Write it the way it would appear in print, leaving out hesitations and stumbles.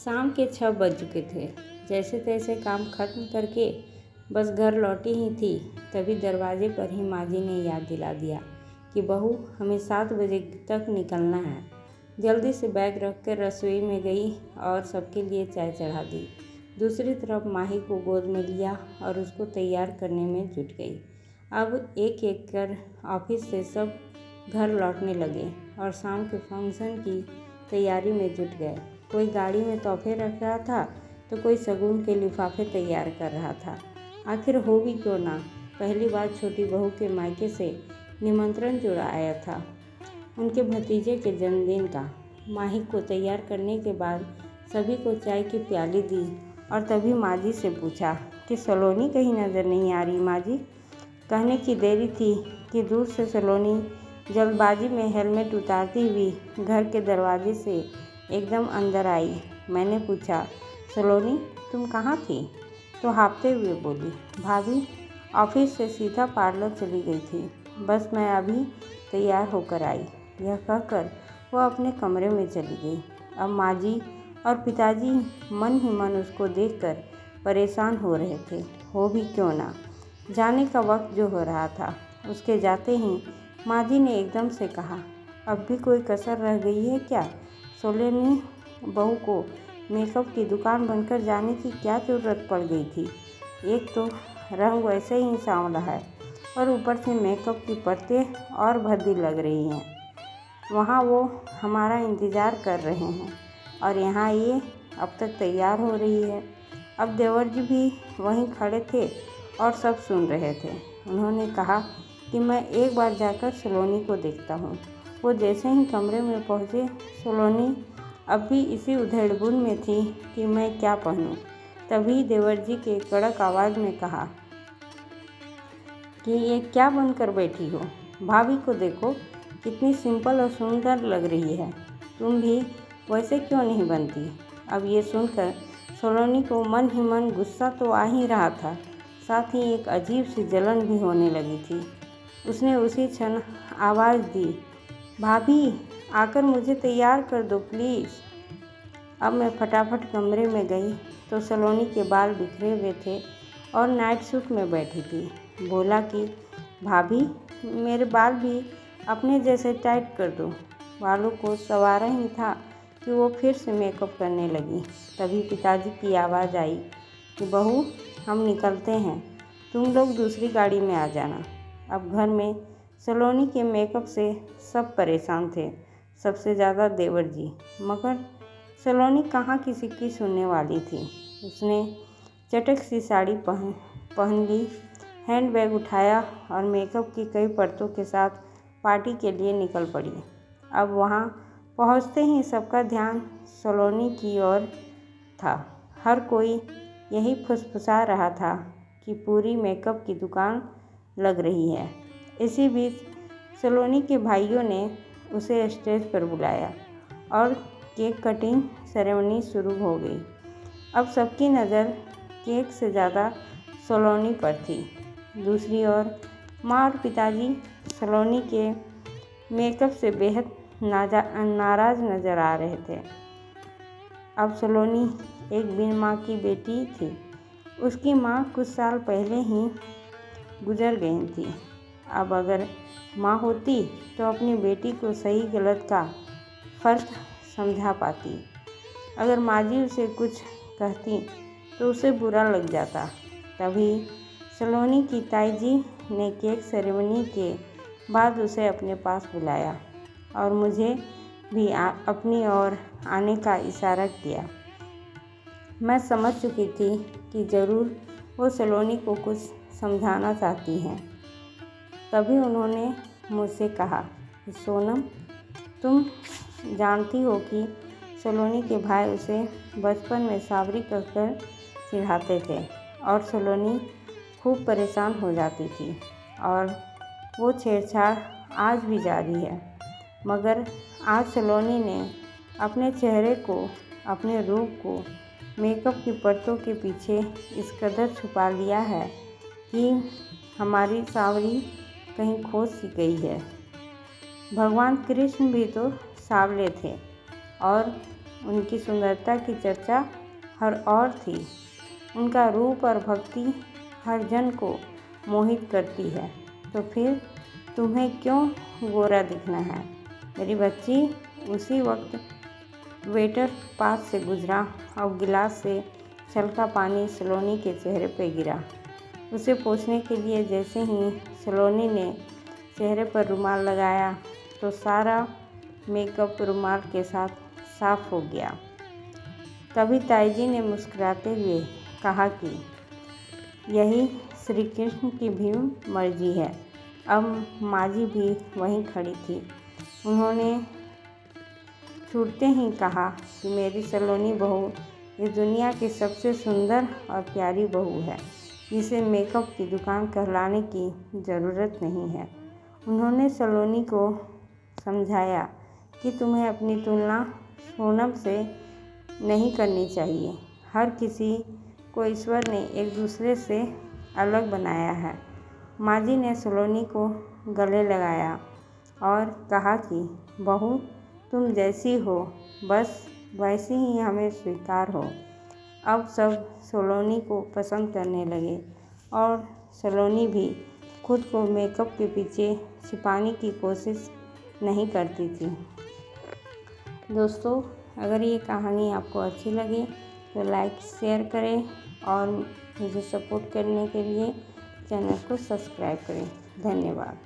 शाम के 6 बज चुके थे। जैसे तैसे काम खत्म करके बस घर लौटी ही थी, तभी दरवाजे पर ही माँ जी ने याद दिला दिया कि बहू, हमें 7 बजे तक निकलना है। जल्दी से बैग रख कर रसोई में गई और सबके लिए चाय चढ़ा दी। दूसरी तरफ माही को गोद में लिया और उसको तैयार करने में जुट गई। अब एक एक कर ऑफिस से सब घर लौटने लगे और शाम के फंक्शन की तैयारी में जुट गए। कोई गाड़ी में तोहफे रख रहा था तो कोई शगुन के लिफाफे तैयार कर रहा था। आखिर हो भी क्यों ना, पहली बार छोटी बहू के मायके से निमंत्रण जुड़ा आया था, उनके भतीजे के जन्मदिन का। माही को तैयार करने के बाद सभी को चाय की प्याली दी और तभी माँ जी से पूछा कि सलोनी कहीं नज़र नहीं आ रही। माँ जी कहने की देरी थी कि दूर से सलोनी जल्दबाजी में हेलमेट उतारती हुई घर के दरवाजे से एकदम अंदर आई। मैंने पूछा, सलोनी तुम कहाँ थी? तो हाँफते हुए बोली, भाभी ऑफिस से सीधा पार्लर चली गई थी, बस मैं अभी तैयार होकर आई। यह कहकर वह अपने कमरे में चली गई। अब माँ जी और पिताजी मन ही मन उसको देखकर परेशान हो रहे थे। हो भी क्यों ना, जाने का वक्त जो हो रहा था। उसके जाते ही माँ जी ने एकदम से कहा, अब भी कोई कसर रह गई है क्या? सोलेनी बहू को मेकअप की दुकान बनकर जाने की क्या ज़रूरत पड़ गई थी? एक तो रंग वैसे ही सांवला है और ऊपर से मेकअप की परतें और भद्दी लग रही हैं। वहाँ वो हमारा इंतज़ार कर रहे हैं और यहाँ ये अब तक तैयार हो रही है। अब देवर जी भी वहीं खड़े थे और सब सुन रहे थे। उन्होंने कहा कि मैं एक बार जाकर सलोनी को देखता हूँ। वो जैसे ही कमरे में पहुँचे, सलोनी अब भी इसी उधेड़बुन में थी कि मैं क्या पहनूं। तभी देवर जी के कड़क आवाज़ में कहा कि ये क्या बनकर बैठी हो? भाभी को देखो, कितनी सिंपल और सुंदर लग रही है। तुम भी वैसे क्यों नहीं बनती? अब ये सुनकर सलोनी को मन ही मन गुस्सा तो आ ही रहा था, साथ ही एक अजीब सी जलन भी होने लगी थी। उसने उसी क्षण आवाज़ दी, भाभी आकर मुझे तैयार कर दो प्लीज़। अब मैं फटाफट कमरे में गई तो सलोनी के बाल बिखरे हुए थे और नाइट सूट में बैठी थी। बोला कि भाभी मेरे बाल भी अपने जैसे टाइट कर दो। बालों को संवारा ही था कि वो फिर से मेकअप करने लगी। तभी पिताजी की आवाज़ आई कि बहू हम निकलते हैं, तुम लोग दूसरी गाड़ी में आ जाना। अब घर में सलोनी के मेकअप से सब परेशान थे, सबसे ज़्यादा देवर जी। मगर सलोनी कहाँ किसी की सुनने वाली थी। उसने चटक सी साड़ी पहन ली, हैंडबैग उठाया और मेकअप की कई परतों के साथ पार्टी के लिए निकल पड़ी। अब वहाँ पहुँचते ही सबका ध्यान सलोनी की ओर था। हर कोई यही फुसफुसा रहा था कि पूरी मेकअप की दुकान लग रही है। इसी बीच सलोनी के भाइयों ने उसे स्टेज पर बुलाया और केक कटिंग सेरेमनी शुरू हो गई। अब सबकी नज़र केक से ज़्यादा सलोनी पर थी। दूसरी ओर माँ और पिताजी सलोनी के मेकअप से बेहद नाराज़ नज़र आ रहे थे। अब सलोनी एक बिन माँ की बेटी थी। उसकी माँ कुछ साल पहले ही गुजर गई थी। अब अगर माँ होती तो अपनी बेटी को सही गलत का फ़र्क समझा पाती। अगर माँ जी उसे कुछ कहती तो उसे बुरा लग जाता। तभी सलोनी की ताई जी ने केक सेरेमनी के बाद उसे अपने पास बुलाया और मुझे भी अपनी ओर आने का इशारा किया। मैं समझ चुकी थी कि ज़रूर वो सलोनी को कुछ समझाना चाहती हैं। तभी उन्होंने मुझसे कहा कि सोनम, तुम जानती हो कि सलोनी के भाई उसे बचपन में सावरी कहकर चिढ़ाते थे और सलोनी खूब परेशान हो जाती थी और वो छेड़छाड़ आज भी जारी है। मगर आज सलोनी ने अपने चेहरे को, अपने रूप को मेकअप की परतों के पीछे इस कदर छुपा लिया है कि हमारी सावरी कहीं खो सी गई है। भगवान कृष्ण भी तो सांवले थे और उनकी सुंदरता की चर्चा हर ओर थी। उनका रूप और भक्ति हर जन को मोहित करती है। तो फिर तुम्हें क्यों गोरा दिखना है मेरी बच्ची। उसी वक्त वेटर पास से गुजरा और गिलास से छलका पानी सलोनी के चेहरे पर गिरा। उसे पोंछने के लिए जैसे ही सलोनी ने चेहरे पर रुमाल लगाया तो सारा मेकअप रुमाल के साथ साफ हो गया। तभी ताईजी ने मुस्कुराते हुए कहा कि यही श्री कृष्ण की भी मर्जी है। अब माजी भी वहीं खड़ी थी। उन्होंने छूटते ही कहा कि मेरी सलोनी बहू इस दुनिया की सबसे सुंदर और प्यारी बहू है, जिसे मेकअप की दुकान कहलाने की ज़रूरत नहीं है। उन्होंने सलोनी को समझाया कि तुम्हें अपनी तुलना सोनम से नहीं करनी चाहिए। हर किसी को ईश्वर ने एक दूसरे से अलग बनाया है। माजी ने सलोनी को गले लगाया और कहा कि बहू तुम जैसी हो बस वैसी ही हमें स्वीकार हो। अब सब सलोनी को पसंद करने लगे और सलोनी भी खुद को मेकअप के पीछे छिपाने की कोशिश नहीं करती थी। दोस्तों, अगर ये कहानी आपको अच्छी लगे तो लाइक शेयर करें और मुझे सपोर्ट करने के लिए चैनल को सब्सक्राइब करें। धन्यवाद।